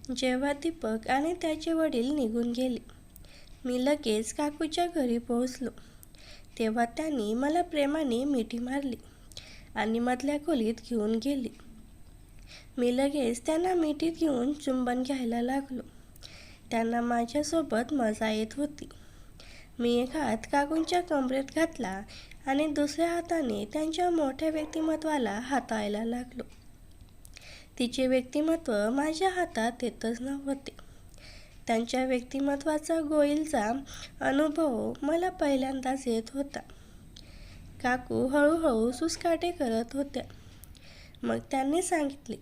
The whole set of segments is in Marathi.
जेव्हा दीपक आणि त्याचे वडील निघून गेले, मी लगेच काकूच्या घरी पोहोचलो. तेव्हा त्यांनी मला प्रेमाने मिठी मारली आणि मधल्या खोलीत घेऊन गेली. मी लगेच त्यांना मिठीत घेऊन चुंबन घ्यायला लागलो. त्यांना माझ्यासोबत मजा येत होती. मी एक हात काकूंच्या कमरेत घातला आणि दुसऱ्या हाताने त्यांच्या मोठ्या व्यक्तिमत्वाला हाताळायला लागलो. तिचे व्यक्तिमत्व माझ्या हातात येतच नव्हते. त्यांच्या व्यक्तिमत्वाचा गोळीचा अनुभव मला पहिल्यांदाच येत होता. काकू हळूहळू सुस्काटे करत होत्या. मग त्यांनी सांगितले,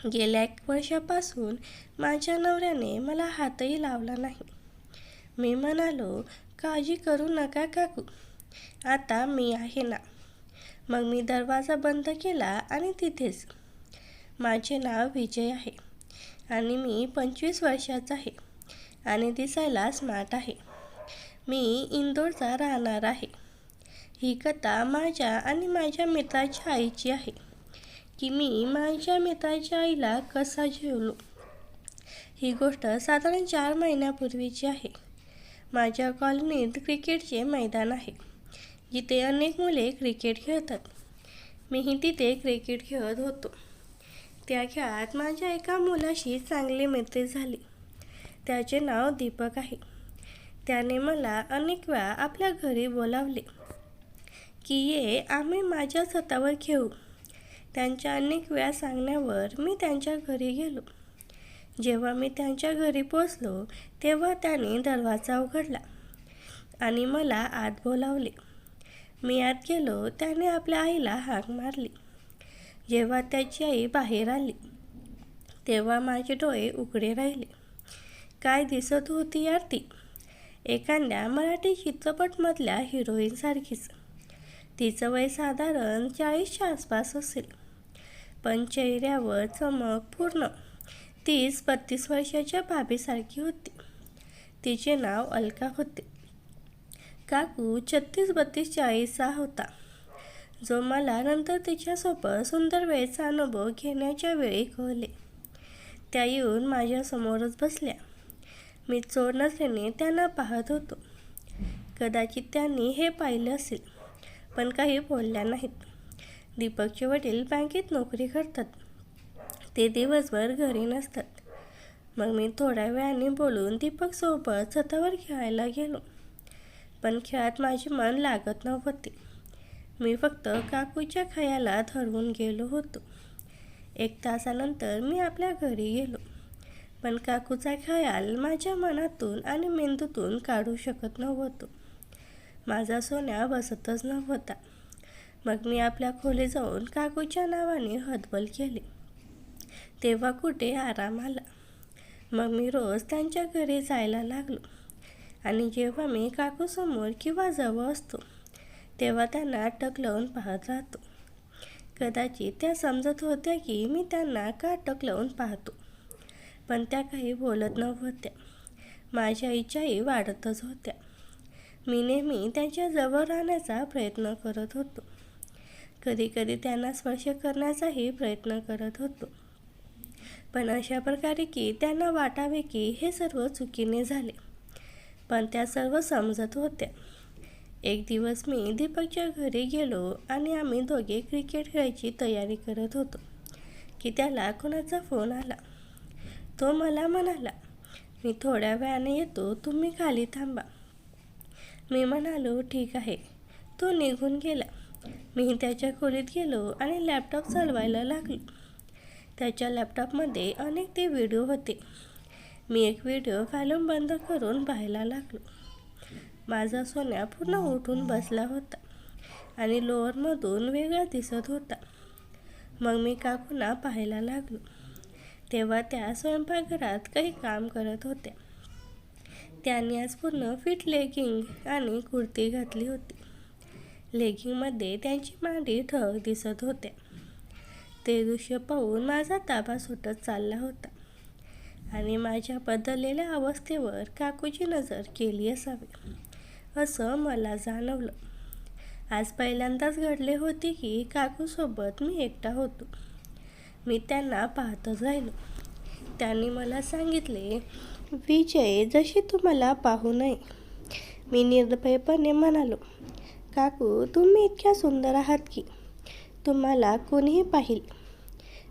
गेल्या 1 वर्षापासून माझ्या नवऱ्याने मला हातही लावला नाही. मी म्हणालो, काळजी करू नका काकू, आता मी आहे ना. मग मी दरवाजा बंद केला आणि तिथेच, माझे नाव विजय आहे आणि मी 25 वर्षाचा आहे आणि दिसायला स्मार्ट आहे. मी इंदोरचा राहणार आहे. ही कथा माझ्या आणि माझ्या मित्राच्या आईची आहे की मी माझ्या मित्राच्या आईला कसा जेवलो. ही गोष्ट साधारण 4 महिन्यापूर्वीची आहे. माझ्या कॉलनीत क्रिकेटचे मैदान आहे, जिथे अनेक मुले क्रिकेट खेळतात. मीही तिथे क्रिकेट खेळत होतो. त्या खेळात माझ्या एका मुलाशी चांगली मैत्री झाली. त्याचे नाव दीपक आहे. त्याने मला अनेक वेळा आपल्या घरी बोलावले की ये, आम्ही माझ्या छतावर खेळू. त्यांच्या अनेक वेळा सांगण्यावर मी त्यांच्या घरी गेलो. जेव्हा मी त्यांच्या घरी पोचलो, तेव्हा त्याने दरवाजा उघडला आणि मला आत बोलावले. मी आत गेलो. त्याने आपल्या आईला हाक मारली. जेव्हा त्याची आई बाहेर आली, तेव्हा माझे डोळे उघडे राहिले. काय दिसत होती यार ती, एखाद्या मराठी चित्रपटमधल्या हिरोईनसारखीच. तिचं वय साधारण 40च्या आसपास असेल, पण चेहऱ्यावर चमक पूर्ण 30-32 वर्षाच्या भाभीसारखी होती. तिचे नाव अलका होते. काकू 36-32-40चा होता, जो मला नंतर तिच्यासोबत सुंदर वेळेचा अनुभव घेण्याच्या वेळी कळले. त्या येऊन माझ्यासमोरच बसल्या. मी चोर नजरेने त्यांना पाहत होतो. कदाचित त्यांनी हे पाहिलं असेल, पण काही बोलल्या नाहीत. दीपकचे वडील बँकेत नोकरी करतात. ते दिवसभर घरी नसतात. मग मी थोड्या वेळाने बोलून दीपकसोबत छतावर खेळायला गेलो. पण खेळात माझे मन लागत नव्हते. मी फक्त काकूच्या खयालात हरवून गेलो होतो. 1 तासानंतर मी आपल्या घरी गेलो, पण काकूचा खयाल माझ्या मनातून आणि मेंदूतून काढू शकत नव्हतो. माझा सोन्या बसतच नव्हता. मग मी आपल्या खोलीत जाऊन काकूच्या नावाने हतबल केले. तेव्हा कुठे आराम आला. मग मी रोज त्यांच्या घरी जायला लागलो आणि जेव्हा मी काकूसमोर किंवा जवळ असतो, तेव्हा त्यांना टक लावून पाहत राहतो. कदाचित त्या समजत होत्या की मी त्यांना का टक लावून पाहतो, पण त्या काही बोलत नव्हत्या. माझ्या इच्छाही वाढतच होत्या. मी नेहमी त्यांच्या जवळ राहण्याचा प्रयत्न करत होतो. कधीकधी त्यांना स्पर्श करण्याचाही प्रयत्न करत होतो, पण अशा प्रकारे की त्यांना वाटावे की हे सर्व चुकीने झाले. पण त्या सर्व समजत होत्या. एक दिवस मी दीपकच्या घरी गेलो आणि आम्ही दोघे क्रिकेट खेळायची तयारी करत होतो की त्याला कोणाचा फोन आला. तो मला म्हणाला, मी थोड्या वेळाने येतो, तुम्ही खाली थांबा. मी म्हणालो, ठीक आहे. तो निघून गेला. मी त्याच्या खोलीत गेलो आणि लॅपटॉप चालवायला लागलो. त्याच्या लॅपटॉपमध्ये अनेक ते व्हिडिओ होते. मी एक व्हिडिओ व्हॉल्यूम बंद करून पाहायला लागलो. माझा सोन्या पूर्ण उठून बसला होता आणि लोअरमधून वेगळा दिसत होता. मग मी काकूंना पाहायला लागलो. तेव्हा त्या स्वयंपाकघरात काही काम करत होत्या. त्यांनी आज पूर्ण फिट लेगिंग आणि कुर्ती घातली होती. लेगिंगमध्ये त्यांची मांडी ठळक दिसत होत्या. ते दृश्य पाहून माझा ताबा सुटत चालला होता आणि माझ्या बदललेल्या अवस्थेवर काकूची नजर गेली असावी, असं मला जाणवलं. आज पहिल्यांदाच घडले होते की काकूसोबत मी एकटा होतो. मी त्यांना पाहतच राहिलो. त्यांनी मला सांगितले, विजय, जशी तू मला पाहू नये. मी निर्भयपणे म्हणालो, काकू, तुम्ही इतक्या सुंदर आहात की तुम्हाला कोणीही पाहिल.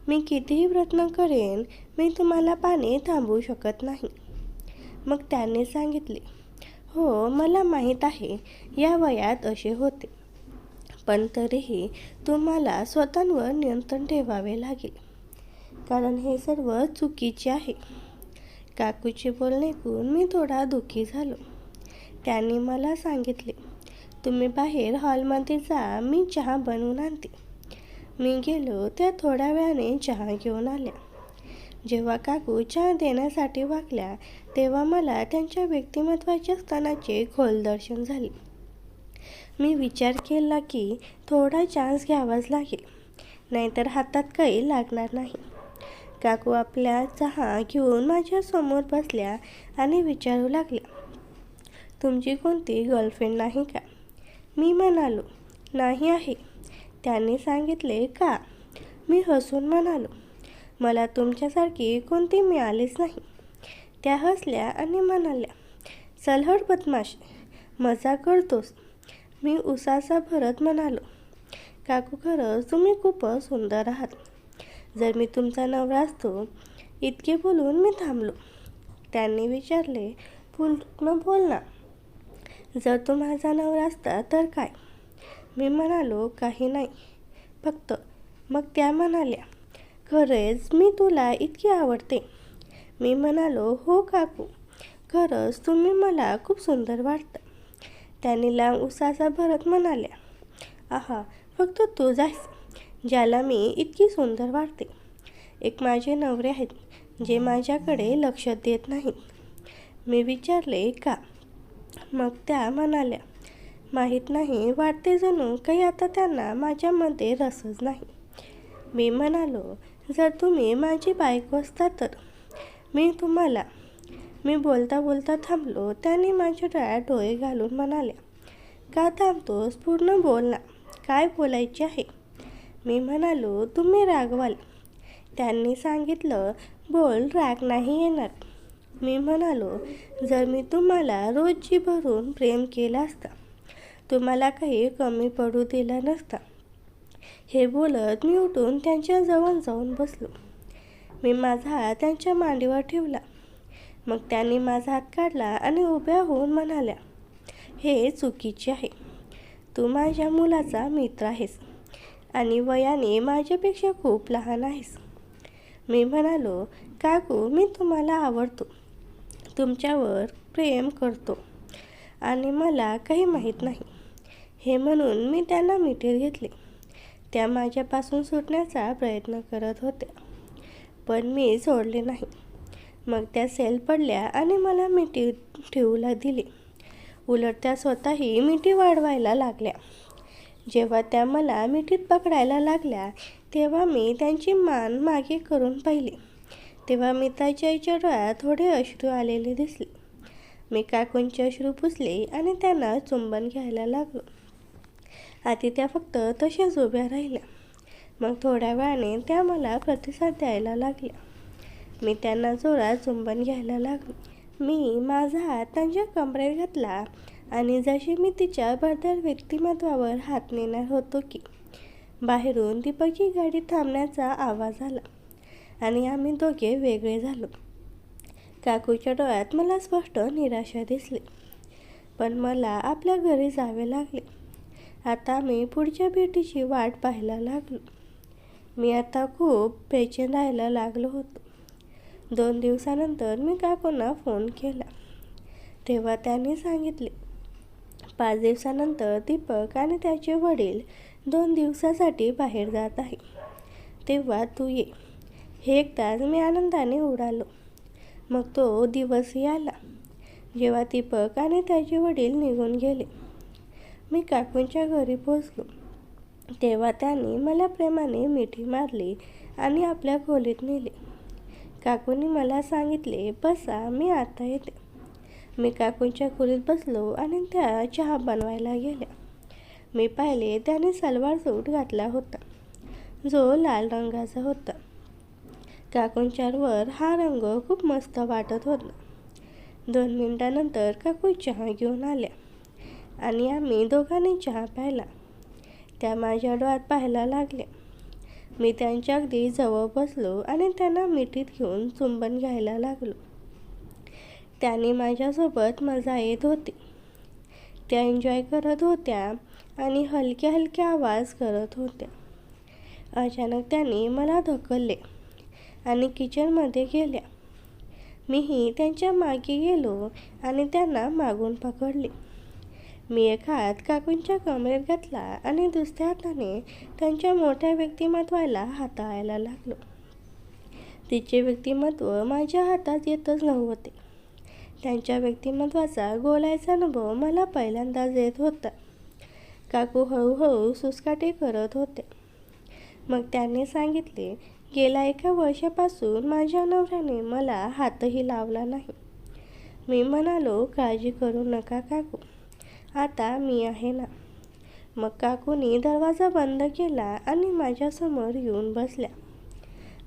मी कितीही प्रयत्न करेन, मी तुम्हाला पाहणे थांबवू शकत नाही. मग त्याने सांगितले, हो, मला माहीत आहे, या वयात असे होते. पण तरीही तुम्हाला स्वतःवर नियंत्रण ठेवावे लागेल, कारण हे सर्व चुकीचे आहे. काकूचे बोलणे ऐकून मी थोडा दुःखी झालो. त्यांनी मला सांगितले, तुम्ही बाहेर हॉलमध्ये जा, मी चहा बनवून आणते. मी गेलो. त्या थोड्या वेळाने चहा घेऊन आल्या. जेव्हा काकू चहा देण्यासाठी वाकल्या, तेव्हा मला त्यांच्या व्यक्तिमत्वाच्या स्थानाचे खोल दर्शन झाले. मी विचार केला की थोडा चान्स घ्यावाच लागेल, नाहीतर हातात काही लागणार नाही. काकू आपल्या चहा घेऊन माझ्यासमोर बसल्या आणि विचारू लागल्या, तुमची कोणती गर्लफ्रेंड नाही का? मी म्हणालो, नाही आहे. त्यांनी सांगितले, का? मी हसून म्हणालो, मला तुमच्यासारखी कोणती मिळालीच नाही. त्या हसल्या आणि म्हणाल्या, सलहट बदमाश, मजा करतोस. मी उसासा भरत म्हणालो, काकू, खरंच तुम्ही खूपच सुंदर आहात. जर मी तुमचा नवरा असतो. इतके बोलून मी थांबलो. त्यांनी विचारले, पूर्ण बोल ना. जर तू माझा नवरा असता तर काय? मी म्हणालो, काही नाही, फक्त. मग त्या म्हणाल्या, खरेच मी तुला इतकी आवडते. मी म्हणालो, हो काकू, खरंच तुम्ही मला खूप सुंदर वाटतं. त्यांनी लांब उसासा भरत म्हणाल्या, आहा, फक्त तूच आहेस ज्याला मी इतकी सुंदर वाटते. एक माझे नवरे आहेत जे माझ्याकडे लक्ष देत नाहीत. मी विचारले, का? मग त्या म्हणाल्या, माहीत नाही, वाटते जणू काही आता त्यांना माझ्यामध्ये रसच नाही. मी म्हणालो, जर तुम्ही माझी बायको असता तर मी बोलता बोलता थांबलो. त्यांनी माझ्या डोळ्यात डोळे घालून म्हणाल्या, का थांबतोस? पूर्ण बोल ना, काय बोलायचे आहे? मी म्हणालो, तुम्ही रागवाल. त्यांनी सांगितलं, बोल, राग नाही येणार. मी म्हणालो, जर मी तुम्हाला रोज जी भरून प्रेम केलं असता, तुम्हाला काही कमी पडू दिला नसता. हे बोलत मी उठून त्यांच्याजवळ जाऊन बसलो. मी माझा हात त्यांच्या मांडीवर ठेवला. मग त्यांनी माझा हात काढला आणि उभ्या होऊन म्हणाल्या, हे चुकीचे आहे. तू माझ्या मुलाचा मित्र आहेस आणि वयाने माझ्यापेक्षा खूप लहान आहेस. मी म्हणालो, काकू, मी तुम्हाला आवडतो, तुमच्यावर प्रेम करतो आणि मला काही माहीत नाही. हे म्हणून मी त्यांना मिठीत घेतले. त्या माझ्यापासून सुटण्याचा प्रयत्न करत होत्या, पण मी सोडले नाही. मग त्या सेल पडल्या आणि मला मिठीत ठेवूला दिली. उलट त्या स्वतःही मिठी वाढवायला लागल्या. जेव्हा त्या मला मिठीत पकडायला लागल्या, तेव्हा मी त्यांची मान मागे करून पाहिली. तेव्हा मित्राच्या आईच्या डोळ्यात थोडे अश्रू आलेले दिसले. मी काकूंचे अश्रू पुसले आणि त्यांना चुंबन घ्यायला लागलो. आधी त्या फक्त तशाच उभ्या राहिल्या. मग थोड्या वेळाने त्या मला प्रतिसाद द्यायला लागल्या. मी त्यांना जोरात चुंबन घ्यायला लागलो. मी माझा हात त्यांच्या कमरेत घातला आणि जशी मी तिच्या भरदार व्यक्तिमत्वावर हात नेणार होतो की बाहेरून दीपकची गाडी थांबण्याचा आवाज आला आणि आम्ही दोघे वेगळे झालो. काकूच्या डोळ्यात मला स्पष्ट निराशा दिसली. पण मला आपल्या घरी जावे लागले. आता मी पुढच्या भेटीची वाट पाहायला लागलो. मी आता खूप बेचैन राहायला लागलो होतो. 2 दिवसानंतर मी काकूंना फोन केला. तेव्हा त्यांनी सांगितले, 5 दिवसानंतर दीपक आणि त्याचे वडील 2 दिवसासाठी बाहेर जात आहे. तेव्हा तू ये. हे ऐकताच मी आनंदाने उडालो. मग तो दिवसही आला जेव्हा दीपक आणि त्याचे वडील निघून गेले. मी काकूंच्या घरी पोचलो. तेव्हा त्यांनी मला प्रेमाने मिठी मारली आणि आपल्या खोलीत नेले. काकूंनी मला सांगितले, बसा, मी आता येते. मी काकूंच्या खोलीत बसलो आणि त्या चहा बनवायला गेल्या. मी पाहिले त्याने सलवार सूट घातला होता, जो लाल रंगाचा होता. काकूंच्यावर हा रंग खूप मस्त वाटत होता. 2 मिनिटांनंतर काकू चहा घेऊन आल्या आणि आम्ही दोघांनी चहा प्यायला. त्या माझ्या डोळ्यात पाहायला लागल्या. मी त्यांच्या अगदी जवळ बसलो आणि त्यांना मिठीत घेऊन चुंबन घ्यायला लागलो. त्यांनी माझ्यासोबत मजा येत होती. त्या एन्जॉय करत होत्या आणि हलके हलके आवाज करत होत्या. अचानक त्यांनी मला ढकलले आणि किचनमध्ये गेल्या. मीही त्यांच्या मागे गेलो आणि त्यांना मागून पकडले. मी एक हात काकूंच्या कमरेत घातला आणि दुसऱ्या हाताने त्यांच्या मोठ्या व्यक्तिमत्वाला हाताळायला लागलो. तिचे व्यक्तिमत्व माझ्या हातात येतच नव्हते. त्यांच्या व्यक्तिमत्वाचा बोलायचा अनुभव मला पहिल्यांदाच येत होता. काकू हळूहळू सुस्काटे करत होते. मग त्यांनी सांगितले, गेल्या 1 वर्षापासून माझ्या नवऱ्याने मला हातही लावला नाही. मी म्हणालो, काळजी करू नका काकू, आता मी आहे ना. मग काकूनी दरवाजा बंद केला आणि माझ्यासमोर येऊन बसल्या.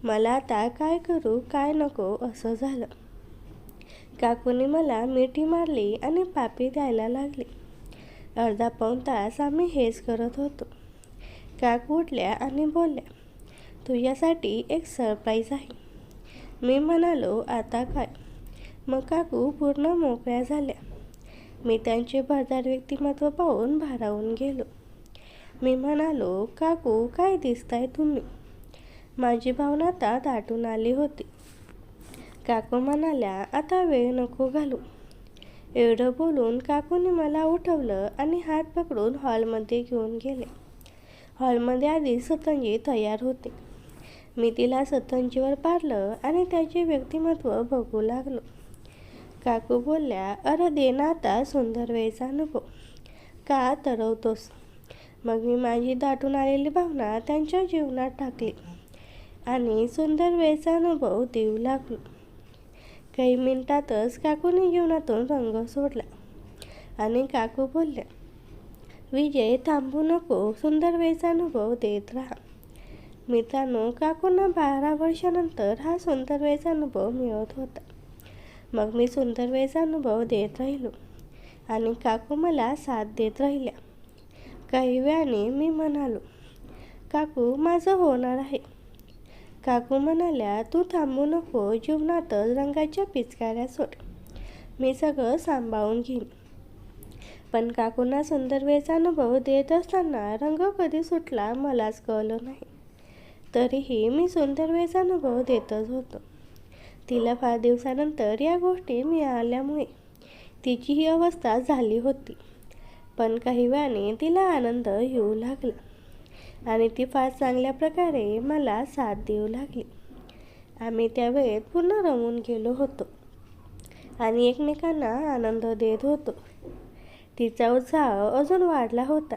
मला आता काय करू काय नको असं झालं. काकूने मला मिठी मारली आणि पापी द्यायला लागली. अर्धा पाऊण तास आम्ही हेच करत होतो. काकू उठल्या आणि बोलल्या, तुझ्यासाठी एक सरप्राईज आहे. मी म्हणालो, आता काय? मग काकू पूर्ण मोकळ्या झाल्या. मी त्यांचे भरदार व्यक्तिमत्व पाहून भारावून गेलो. मी म्हणालो, काकू काय दिसताय तुम्ही? माझी भावना आता दाटून आली होती. काकू म्हणाल्या, आता वेळ नको घालू. एवढं बोलून काकूने मला उठवलं आणि हात पकडून हॉलमध्ये घेऊन गेले. हॉलमध्ये आधी सतंजी तयार होते. मी तिला सतंजीवर पाडलं आणि त्याचे व्यक्तिमत्व बघू लागलो. काकू बोलल्या, अरे दे ना आता सुंदर वेळचा अनुभव, का तरवतोस? मग मी माझी दाटून आलेली भावना त्यांच्या जीवनात टाकली आणि सुंदर वेळचा अनुभव देऊ लागलो. काही मिनिटातच काकूने जीवनातून रंग सोडला आणि काकू बोलल्या, विजय थांबू नको, सुंदर वेळचा अनुभव देत राहा. मित्रांनो, काकूंना 12 वर्षानंतर हा सुंदर वेळचा अनुभव मिळत होता. मग मी सुंदर वेळचा अनुभव देत राहिलो आणि काकू मला साथ देत राहिल्या. काही वेळाने मी म्हणालो, काकू माझं होणार आहे. काकू म्हणाल्या, तू थांबू नको, जीवनातच रंगाच्या पिचकाऱ्या सोड, मी सगळं सांभाळून घेईन. पण काकूंना सुंदर वेळचा अनुभव देत असताना रंग कधी सुटला मलाच कळलं नाही. तरीही मी सुंदर वेळचा अनुभव देतच होतो. तिला फार दिवसानंतर या गोष्टी मिळाल्यामुळे तिची ही अवस्था झाली होती. पण काही वेळाने तिला आनंद येऊ लागला आणि ती फार चांगल्या प्रकारे मला साथ देऊ लागली. आम्ही त्या वेळेत पूर्ण रमून गेलो होतो आणि एकमेकांना आनंद देत होतो. तिचा उत्साह अजून वाढला होता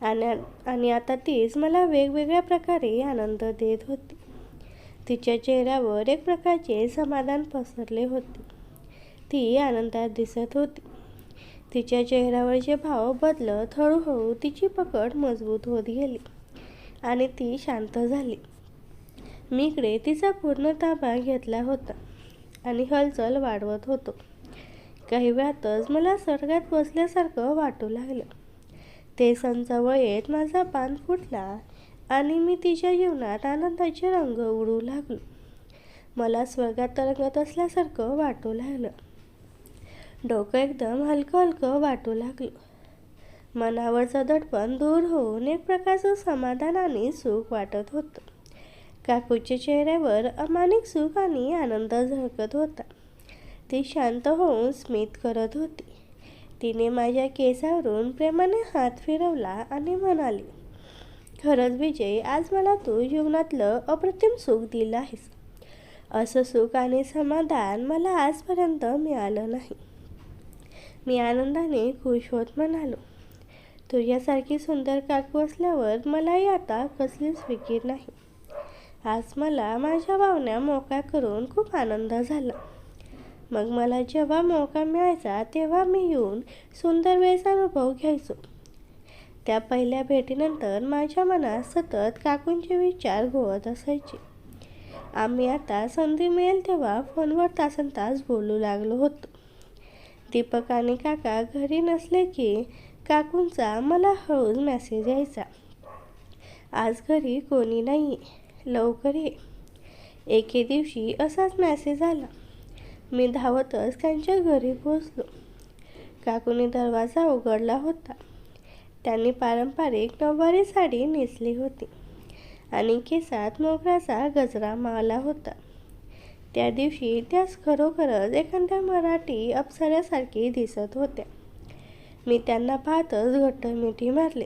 आणि आता तीच मला वेगवेगळ्या प्रकारे आनंद देत होती. तिच्या चेहऱ्यावर एक प्रकारचे समाधान पसरले होते. ती आनंदात दिसत होती. तिच्या चेहऱ्यावरचे भाव बदलत हळूहळू तिची पकड मजबूत होत गेली आणि ती शांत झाली. मी इकडे तिचा पूर्ण ताबा घेतला होता आणि हालचाल वाढवत होतो. काही वेळातच मला स्वर्गात बसल्यासारखं वाटू लागलं. ते जवळ येत माझा पान फुटला आणि मी तिच्या जीवनात आनंदाचे रंग उडू लागलो. मला स्वर्गात तरंगत असल्यासारखं वाटू लागलं. डोकं एकदम हलकं हलकं वाटू लागलं. मनावरचं दडपण दूर होऊन एक प्रकारचं समाधान आणि सुख वाटत होतं. काकूच्या चेहऱ्यावर अमानिक सुख आणि आनंद झळकत होता. ती शांत होऊन स्मित करत होती. तिने माझ्या केसावरून प्रेमाने हात फिरवला आणि म्हणाली, खरंच विजय, आज मला तू जीवनातलं अप्रतिम सुख दिलं आहेस. असं सुख आणि समाधान मला आजपर्यंत मिळालं नाही. मी आनंदाने खुश होत म्हणालो, तुझ्यासारखी सुंदर काकू असल्यावर मलाही आता कसलीच फिकीर नाही. आज मला माझ्या भावना मोकळ्या करून खूप आनंद झाला. मग मला जेव्हा मौका मिळायचा तेव्हा मी येऊन सुंदर वेळचा अनुभव घ्यायचो. त्या पहिल्या भेटीनंतर माझ्या मनात सतत काकूंचे विचार घोळत असायचे. आम्ही आता संधी मिळेल तेव्हा फोनवर तासनतास बोलू लागलो होतो. दीपक आणि काका घरी नसले की काकूंचा मला हळूच मेसेज यायचा, आज घरी कोणी नाही, लवकर ये. एके दिवशी असाच मेसेज आला. मी धावतच त्यांच्या घरी पोहोचलो. काकूने दरवाजा उघडला होता. त्यांनी पारंपरिक नऊवारी साडी नेसली होती आणि केसात मोगऱ्याचा गजरा मावला होता. त्या दिवशी त्या खरोखरच एखाद्या मराठी अप्सऱ्यासारखी दिसत होत्या. मी त्यांना पाहतच घट्ट मिठी मारली.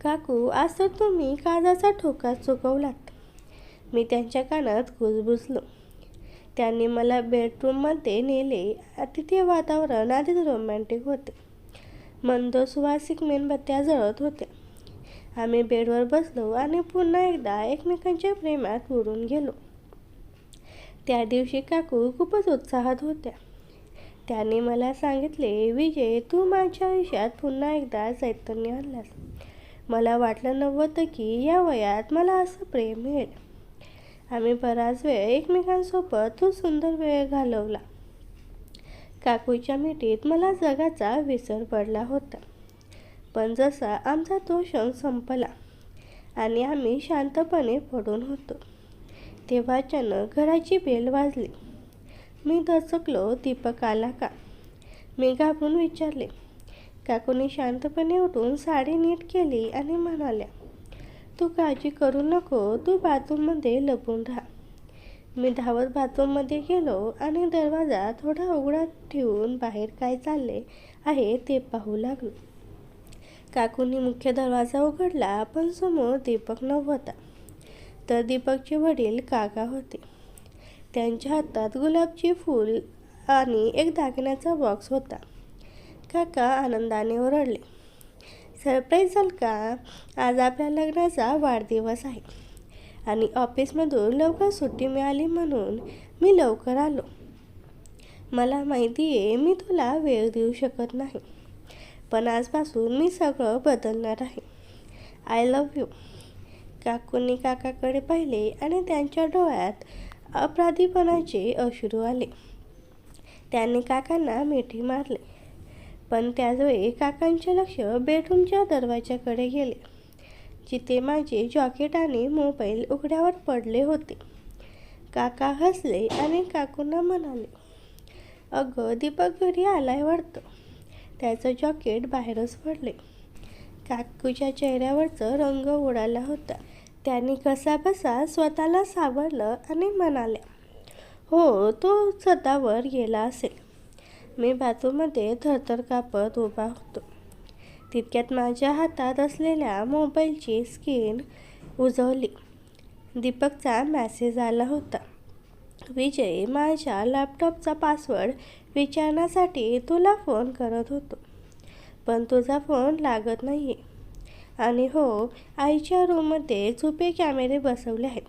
काकू, आज तर तुम्ही काजाचा ठोका चुकवलात. मी त्यांच्या कानात कुजबुजलो. त्यांनी मला बेडरूममध्ये नेले. तिथे वातावरण आधीच रोमॅन्टिक होते. मंद सुवासिक मेणबत्त्या जळत होत्या. आम्ही बेडवर बसलो आणि पुन्हा एकदा एकमेकांच्या प्रेमात बुडून गेलो. त्या दिवशी काकू खूपच उत्साहात होत्या. त्यांनी मला सांगितले, विजय, तू माझ्या आयुष्यात पुन्हा एकदा चैतन्य आणलास. मला वाटलं नव्हतं की या वयात मला असं प्रेम मिळेल. आम्ही बराच वेळ एकमेकांसोबत तो सुंदर वेळ घालवला. काकूच्या मिठीत मला जगाचा विसर पडला होता. पण जसा आमचा तो क्षण संपला आणि आम्ही शांतपणे पडून होतो, तेव्हा अचानक घराची बेल वाजली. मी दचकलो. दीपक आला का? मी घाबरून विचारले. काकूने शांतपणे उठून साडी नीट केली आणि म्हणाल्या, तू काळजी करू नको, तू बाथरूममध्ये लपून राहा. मी धावत बाथरूममध्ये गेलो आणि दरवाजा थोडा उघडा ठेवून बाहेर काय चालले आहे ते पाहू लागलो. काकूंनी मुख्य दरवाजा उघडला, पण समोर दीपक नव्हता. तर दीपकचे वडील काका होते. त्यांच्या हातात गुलाबची फूल आणि एक दागिन्याचा बॉक्स होता. काका आनंदाने ओरडले, सरप्राईज झालं का? आज आपल्या लग्नाचा वाढदिवस आहे आणि ऑफिसमधून लवकर सुट्टी मिळाली म्हणून मी लवकर आलो. मला माहिती आहे मी तुला वेळ देऊ शकत नाही, पण आजपासून मी सगळं बदलणार आहे. I love you. काकूंनी काकाकडे पाहिले आणि त्यांच्या डोळ्यात अपराधीपणाचे अश्रू आले. त्यांनी काकांना मिठी मारली. पण त्याचवेळी काकांचे लक्ष बेडरूमच्या दरवाजाकडे गेले, जिथे माझे जॉकेट आणि मोबाईल उघड्यावर पडले होते. काका हसले आणि काकूंना म्हणाले, अगं, दीपक घरी आलाय वाटतं. त्याचं जॉकेट बाहेरच पडले. काकूच्या चेहऱ्यावरचा रंग उडाला होता. त्यांनी कसाबसा स्वतःला सावरलं आणि म्हणाल्या, हो, तो छतावर गेला असेल. मी बाथरूममध्ये थरथर कापत उभा होतो. तितक्यात माझ्या हातात असलेल्या मोबाईलची स्क्रीन उजवली. दीपकचा मेसेज आला होता, विजय, माझ्या लॅपटॉपचा पासवर्ड विचारण्यासाठी तुला फोन करत होतो, पण तुझा फोन लागत नाही आहे. आणि हो, आईच्या रूममध्ये छुपे कॅमेरे बसवले आहेत,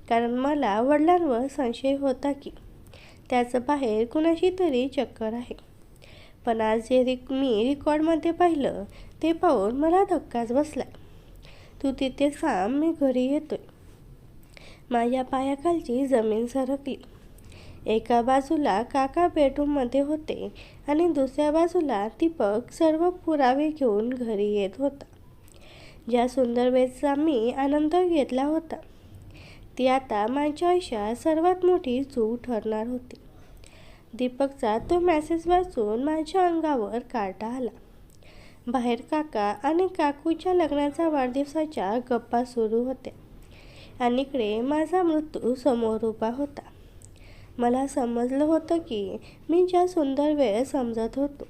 कारण मला वडिलांवर संशय होता की त्याचं बाहेर कुणाशी तरी चक्कर आहे. पण आज जे मी रेकॉर्डमध्ये पाहिलं ते पाहून मला धक्काच बसला. तू तिथे थांब, मी घरी येतोय. माझ्या पायाखालची जमीन सरकली. एका बाजूला काका बेडरूममध्ये होते आणि दुसऱ्या बाजूला दीपक सर्व पुरावे घेऊन घरी येत होता. ज्या सुंदर वेळेचा मी आनंद घेतला होता, ती आता माझ्या आयुष्यात सर्वात मोठी चूक ठरणार होती. दीपकचा तो मेसेज वाचून माझ्या अंगावर काटा आला. बाहेर काका आणि काकूच्या लग्नाचा वाढदिवसाच्या गप्पा सुरू होत्या आणि इकडे माझा मृत्यू समोर उभा होता. मला समजलं होतं की मी ज्या सुंदर वेळ समजत होतो,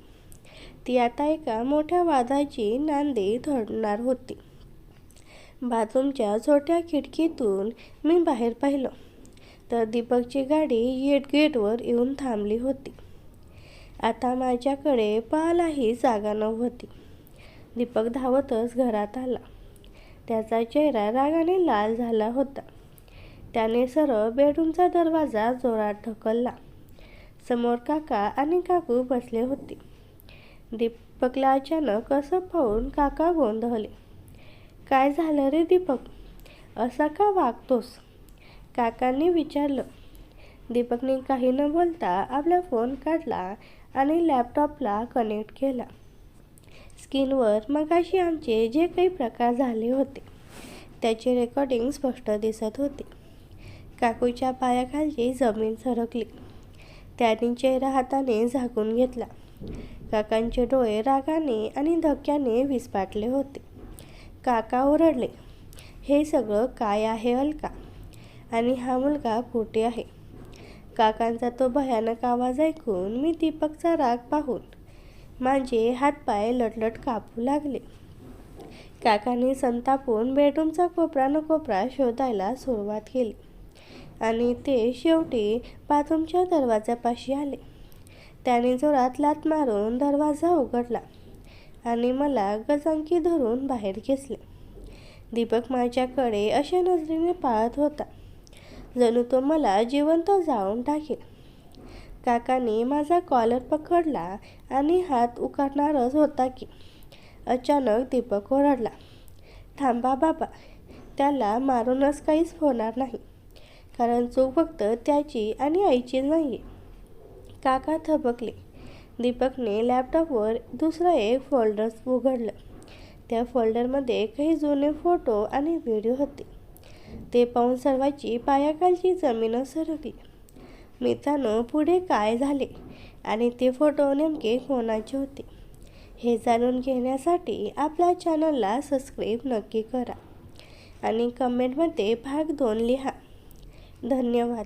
ती आता एका मोठ्या वादाची नांदी ठरणार होती. बाथरूमच्या छोट्या खिडकीतून मी बाहेर पाहिलं तर दीपकची गाडी गेटवर येऊन थांबली होती. आता माझ्याकडे पाहायलाही जागा नव्हती. दीपक धावतच घरात आला. त्याचा चेहरा रागाने लाल झाला होता. त्याने सरळ बेडरूमचा दरवाजा जोरात ढकलला. समोर काका आणि काकू बसले होते. दीपकला अचानक असं पाहून काका गोंधळले. काय झालं रे दीपक, असा का वागतोस? काकांनी विचारलं. दीपकने काही न बोलता आपला फोन काढला आणि लॅपटॉपला कनेक्ट केला. स्क्रीनवर मगाशी आमचे जे काही प्रकार झाले होते त्याचे रेकॉर्डिंग स्पष्ट दिसत होते. काकूच्या पायाखालची जमीन सरकली. त्यांनी चेहरा हाताने झाकून घेतला. काकांचे डोळे रागाने आणि धक्क्याने विस्फारले होते. काका ओरडले, हे सगळं काय आहे अलका? आणि हा मुलगा कुठे आहे? काकांचा तो भयानक आवाज ऐकून मी दीपकचा राग पाहून माझे हातपाय लटलट कापू लागले. काकांनी संतापून बेडरूमचा कोपरा न कोपरा शोधायला सुरुवात केली आणि ते शेवटी बाथरूमच्या दरवाजापाशी आले. त्याने जोरात लाथ मारून दरवाजा उघडला आणि मला गजांकी धरून बाहेर खेचले. दीपक माझ्याकडे अशा नजरेने पाहत होता जणू तो मला जिवंत जाळून टाकेल. काकांनी माझा कॉलर पकडला आणि हात उकारणारच होता की अचानक दीपक ओरडला, थांबा बाबा, त्याला मारूनच काहीच होणार नाही, कारण चूक फक्त त्याची आणि आईची नाही. काका थबकले. दीपकने लॅपटॉपवर दुसरं एक फोल्डर उघडलं. त्या फोल्डरमध्ये काही जुने फोटो आणि व्हिडिओ होते. ते पाहून सर्वांची पायाखालची जमीनच सरकली. मित्रांनो, पुढे काय झाले आणि ते फोटो नेमके कोणाचे होते हे जाणून घेण्यासाठी आपल्या चॅनलला सबस्क्राईब नक्की करा आणि कमेंटमध्ये भाग 2 लिहा. धन्यवाद.